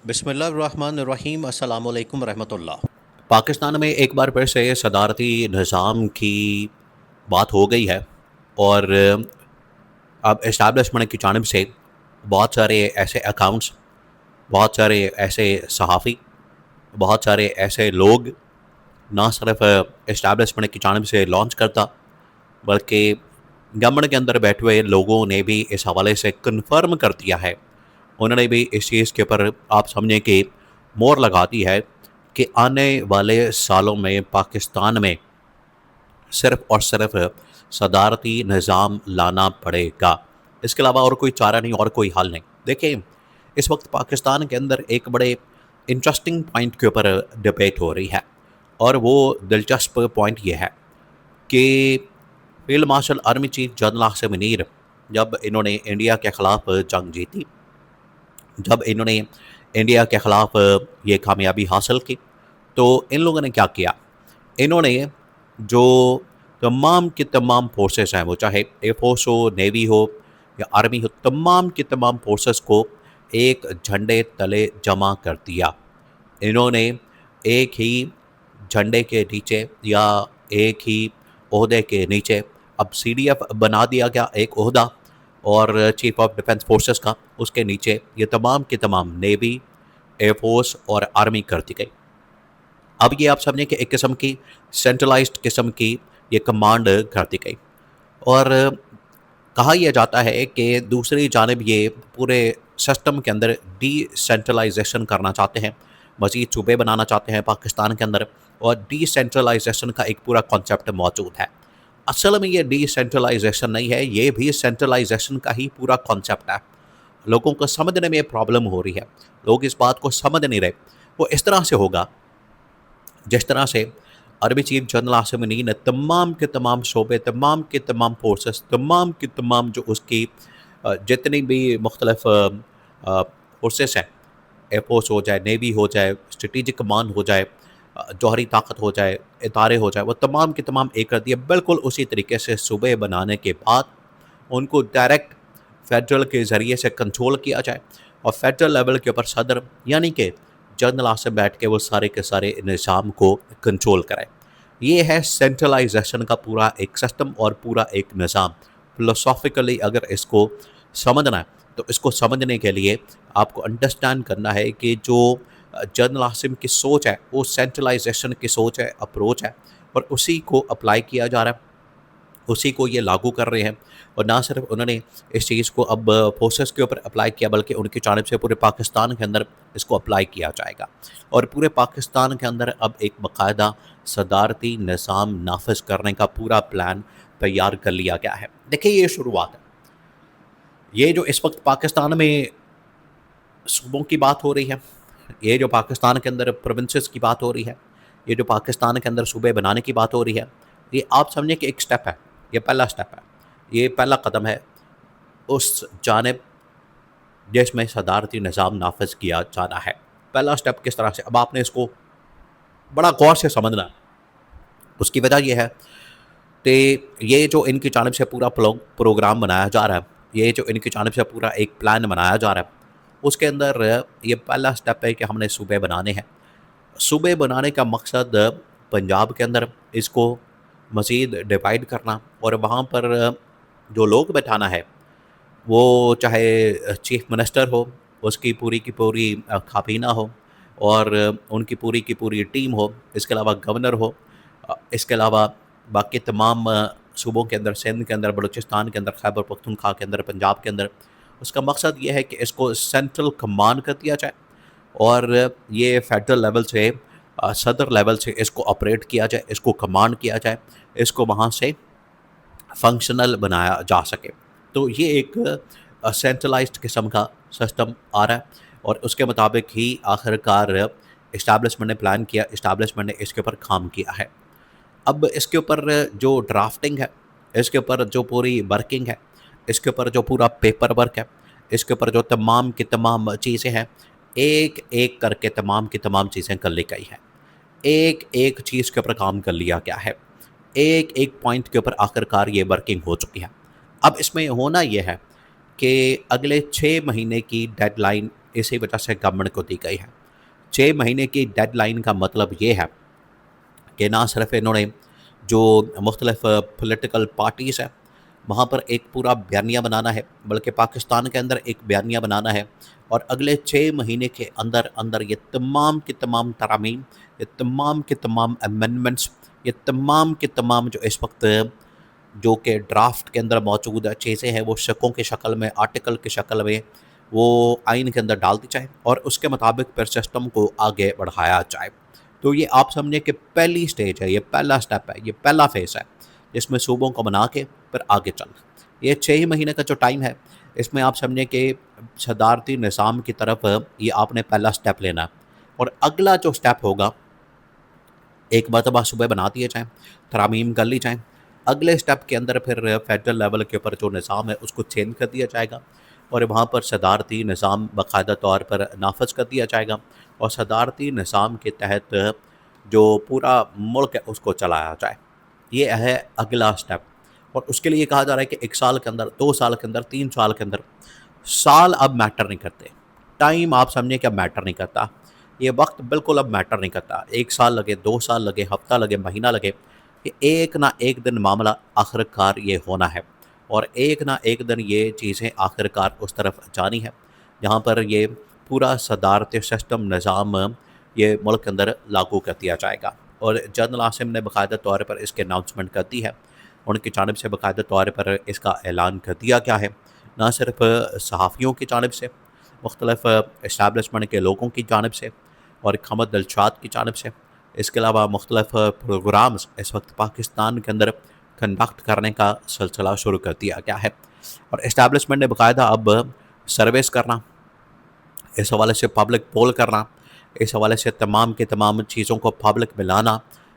بسم اللہ الرحمن الرحیم، السلام علیکم ورحمۃ اللہ۔ پاکستان میں ایک بار پھر سے صدارتی نظام کی بات ہو گئی ہے، اور اب اسٹیبلشمنٹ کی جانب سے بہت سارے ایسے اکاؤنٹس، بہت سارے ایسے صحافی، بہت سارے ایسے لوگ نہ صرف اسٹیبلشمنٹ کی جانب سے لانچ کرتا، بلکہ گورنمنٹ کے اندر بیٹھے ہوئے لوگوں نے بھی اس حوالے سے کنفرم کر دیا ہے، انہوں نے بھی اس چیز کے اوپر آپ سمجھیں کہ مور لگا دی ہے کہ آنے والے سالوں میں پاکستان میں صرف اور صرف صدارتی نظام لانا پڑے گا، اس کے علاوہ اور کوئی چارہ نہیں اور کوئی حل نہیں۔ دیکھیں، اس وقت پاکستان کے اندر ایک بڑے انٹرسٹنگ پوائنٹ کے اوپر ڈبیٹ ہو رہی ہے، اور وہ دلچسپ پوائنٹ یہ ہے کہ field marshal army chief general Asim Munir, جب انہوں نے انڈیا کے خلاف جنگ جیتی، جب انہوں نے انڈیا کے خلاف یہ کامیابی حاصل کی، تو ان لوگوں نے کیا کیا؟ انہوں نے جو تمام کی تمام فورسز ہیں، وہ چاہے ایئر فورس ہو، نیوی ہو یا آرمی ہو، تمام کی تمام فورسز کو ایک جھنڈے تلے جمع کر دیا۔ انہوں نے ایک ہی جھنڈے کے نیچے یا ایک ہی عہدے کے نیچے اب سی ڈی ایف بنا دیا گیا، ایک عہدہ، اور چیف آف ڈیفنس فورسز کا اس کے نیچے یہ تمام کی تمام نیوی، ایئر فورس اور آرمی کر دی گئی۔ اب یہ آپ سمجھیں کہ ایک قسم کی سینٹرلائزڈ قسم کی یہ کمانڈ کر دی گئی، اور کہا یہ جاتا ہے کہ دوسری جانب یہ پورے سسٹم کے اندر ڈی سینٹرلائزیشن کرنا چاہتے ہیں، مزید صوبے بنانا چاہتے ہیں پاکستان کے اندر، اور ڈی سینٹرلائزیشن کا ایک پورا کانسیپٹ موجود ہے۔ اصل میں یہ ڈی سینٹرلائزیشن نہیں ہے، یہ بھی سینٹرلائزیشن کا ہی پورا کانسیپٹ ہے۔ لوگوں کو سمجھنے میں پرابلم ہو رہی ہے، لوگ اس بات کو سمجھ نہیں رہے۔ وہ اس طرح سے ہوگا جس طرح سے عربی چیف جنرل عاصم منیر نے تمام کے تمام شعبے، تمام کے تمام فورسز، تمام کی تمام جو اس کی جتنی بھی مختلف فورسز ہیں، ایئر فورس ہو جائے، نیوی ہو جائے، اسٹریٹجک کمانڈ ہو جائے، جوہری طاقت ہو جائے، ادارے ہو جائے، وہ تمام کے تمام ایک کر دیے۔ بالکل اسی طریقے سے صوبے بنانے کے بعد ان کو ڈائریکٹ فیڈرل کے ذریعے سے کنٹرول کیا جائے، اور فیڈرل لیول کے اوپر صدر یعنی کہ جنرل عاصم بیٹھ کے وہ سارے کے سارے نظام کو کنٹرول کرے۔ یہ ہے سینٹرلائزیشن کا پورا ایک سسٹم اور پورا ایک نظام۔ فلسافیکلی اگر اس کو سمجھنا ہے تو اس کو سمجھنے کے لیے آپ کو انڈرسٹینڈ کرنا ہے کہ جو جنرل عاصم کی سوچ ہے وہ سینٹرلائزیشن کی سوچ ہے، اپروچ ہے، اور اسی کو اپلائی کیا جا رہا ہے، اسی کو یہ لاگو کر رہے ہیں۔ اور نہ صرف انہوں نے اس چیز کو اب فورسز کے اوپر اپلائی کیا، بلکہ ان کی جانب سے پورے پاکستان کے اندر اس کو اپلائی کیا جائے گا، اور پورے پاکستان کے اندر اب ایک باقاعدہ صدارتی نظام نافذ کرنے کا پورا پلان تیار کر لیا گیا ہے۔ دیکھیں، یہ شروعات ہے۔ یہ جو اس وقت پاکستان میں صوبوں کی بات ہو رہی ہے، یہ جو پاکستان کے اندر پروونسز کی بات ہو رہی ہے، یہ جو پاکستان کے اندر صوبے بنانے کی بات ہو رہی ہے، یہ آپ سمجھیں کہ ایک سٹیپ ہے، یہ پہلا سٹیپ ہے، یہ پہلا قدم ہے اس جانب جس میں صدارتی نظام نافذ کیا جانا ہے۔ پہلا سٹیپ کس طرح سے؟ اب آپ نے اس کو بڑا غور سے سمجھنا ہے۔ اس کی وجہ یہ ہے کہ یہ جو ان کی جانب سے پورا پروگرام بنایا جا رہا ہے، یہ جو ان کی جانب سے پورا ایک پلان بنایا جا رہا ہے، اس کے اندر یہ پہلا سٹیپ ہے کہ ہم نے صوبے بنانے ہیں۔ صوبے بنانے کا مقصد پنجاب کے اندر اس کو مزید ڈیوائیڈ کرنا، اور وہاں پر جو لوگ بٹھانا ہے وہ چاہے چیف منسٹر ہو، اس کی پوری کابینہ ہو، اور ان کی پوری ٹیم ہو، اس کے علاوہ گورنر ہو، اس کے علاوہ باقی تمام صوبوں کے اندر، سندھ کے اندر، بلوچستان کے اندر، خیبر پختونخوا کے اندر، پنجاب کے اندر۔ اس کا مقصد یہ ہے کہ اس کو سینٹرل کمانڈ کر دیا جائے، اور یہ فیڈرل لیول سے، صدر لیول سے اس کو آپریٹ کیا جائے، اس کو کمانڈ کیا جائے، اس کو وہاں سے فنکشنل بنایا جا سکے۔ تو یہ ایک سینٹرلائزڈ قسم کا سسٹم آ رہا ہے، اور اس کے مطابق ہی آخر کار اسٹیبلشمنٹ نے پلان کیا، اسٹیبلشمنٹ نے اس کے اوپر کام کیا ہے۔ اب اس کے اوپر جو ڈرافٹنگ ہے، اس کے اوپر جو پوری ورکنگ ہے، اس کے اوپر جو پورا پیپر ورک ہے، اس کے اوپر جو تمام کی تمام چیزیں ہیں، ایک ایک کر کے تمام کی تمام چیزیں کر لی گئی ہیں، ایک ایک چیز کے اوپر کام کر لیا گیا ہے، ایک ایک پوائنٹ کے اوپر آخر کار یہ ورکنگ ہو چکی ہے۔ اب اس میں ہونا یہ ہے کہ اگلے 6 مہینے کی ڈیڈ لائن اسی وجہ سے گورنمنٹ کو دی گئی ہے۔ 6 مہینے کی ڈیڈ لائن کا مطلب یہ ہے کہ نہ صرف انہوں نے جو مختلف پولیٹیکل پارٹیز ہیں وہاں پر ایک پورا بیانیہ بنانا ہے، بلکہ پاکستان کے اندر ایک بیانیہ بنانا ہے، اور اگلے 6 مہینے کے اندر یہ تمام کی تمام ترامیم، یہ تمام کے تمام امینڈمنٹس، یہ تمام کے تمام جو اس وقت جو کہ ڈرافٹ کے اندر موجود چیزیں ہیں وہ شکوں کی شکل میں، آرٹیکل کی شکل میں وہ آئین کے اندر ڈال دی جائے، اور اس کے مطابق پھر سسٹم کو آگے بڑھایا جائے۔ تو یہ آپ سمجھیں کہ پہلی سٹیج ہے، یہ پہلا سٹیپ ہے، یہ پہلا فیز ہے جس میں صوبوں کو بنا کے پھر آگے چلنا۔ یہ 6 مہینے کا جو ٹائم ہے اس میں آپ سمجھیں کہ صدارتی نظام کی طرف یہ آپ نے پہلا سٹیپ لینا ہے، اور اگلا جو سٹیپ ہوگا ایک مرتبہ صوبے بنا دیے جائیں، ترامیم کر لی جائیں، اگلے سٹیپ کے اندر پھر فیڈرل لیول کے اوپر جو نظام ہے اس کو چینج کر دیا جائے گا، اور وہاں پر صدارتی نظام باقاعدہ طور پر نافذ کر دیا جائے گا، اور صدارتی نظام کے تحت جو پورا ملک ہے اس کو چلایا جائے۔ یہ ہے اگلا سٹیپ، اور اس کے لیے کہا جا رہا ہے کہ 1 سال کے اندر، 2 سال کے اندر، 3 سال کے اندر، سال اب میٹر نہیں کرتے، ٹائم آپ سمجھیں کہ اب میٹر نہیں کرتا، یہ وقت بالکل اب میٹر نہیں کرتا، 1 سال لگے، 2 سال لگے، ہفتہ لگے، مہینہ لگے، کہ ایک نہ ایک دن معاملہ آخر کار یہ ہونا ہے، اور ایک نہ ایک دن یہ چیزیں آخر کار اس طرف جانی ہے جہاں پر یہ پورا صدارتی سسٹم نظام یہ ملک کے اندر لاگو کر دیا جائے گا۔ اور جنرل عاصم نے باقاعدہ طور پر اس کے اناؤنسمنٹ کر دی ہے، ان کی جانب سے باقاعدہ طور پر اس کا اعلان کر دیا گیا ہے، نہ صرف صحافیوں کی جانب سے، مختلف اسٹیبلشمنٹ کے لوگوں کی جانب سے، اور حمد دلشاد کی جانب سے، اس کے علاوہ مختلف پروگرامز اس وقت پاکستان کے اندر کنڈکٹ کرنے کا سلسلہ شروع کر دیا گیا ہے، اور اسٹیبلشمنٹ نے باقاعدہ اب سرویس کرنا، اس حوالے سے پبلک پول کرنا، اس حوالے سے تمام کے تمام چیزوں کو پبلک میں لانا،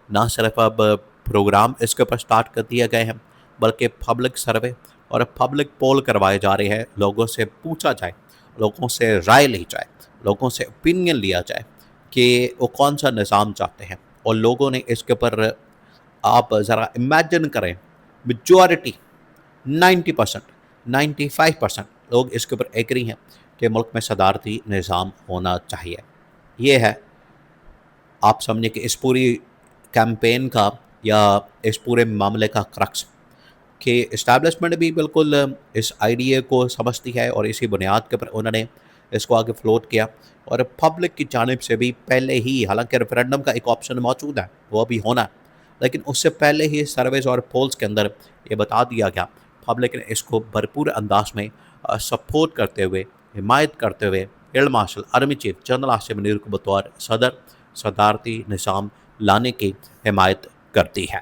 نہ صرف اب پروگرام اس کے اوپر سٹارٹ کر دیے گئے ہیں بلکہ پبلک سروے اور پبلک پول کروائے جا رہے ہیں، لوگوں سے پوچھا جائے، لوگوں سے رائے لی جائے، لوگوں سے اوپینین لیا جائے کہ وہ کون سا نظام چاہتے ہیں، اور لوگوں نے اس کے اوپر آپ ذرا امیجن کریں، میجورٹی 90%، 95% لوگ اس کے اوپر ایگری ہیں کہ ملک میں صدارتی نظام ہونا چاہیے۔ یہ ہے آپ سمجھیں کہ اس پوری کیمپین کا یا اس پورے معاملے کا کرکس، کہ اسٹیبلشمنٹ بھی بالکل اس آئیڈیا کو سمجھتی ہے، اور اسی بنیاد کے پر انہوں نے اس کو آگے فلوٹ کیا، اور پبلک کی جانب سے بھی پہلے ہی، حالانکہ ریفرینڈم کا ایک آپشن موجود ہے وہ بھی ہونا ہے، لیکن اس سے پہلے ہی سرویز اور پولز کے اندر یہ بتا دیا گیا، پبلک نے اس کو بھرپور انداز میں سپورٹ کرتے ہوئے، حمایت کرتے ہوئے air marshal army chief general Asim Munir کو بطور صدر صدارتی نظام لانے کی حمایت کرتی ہے۔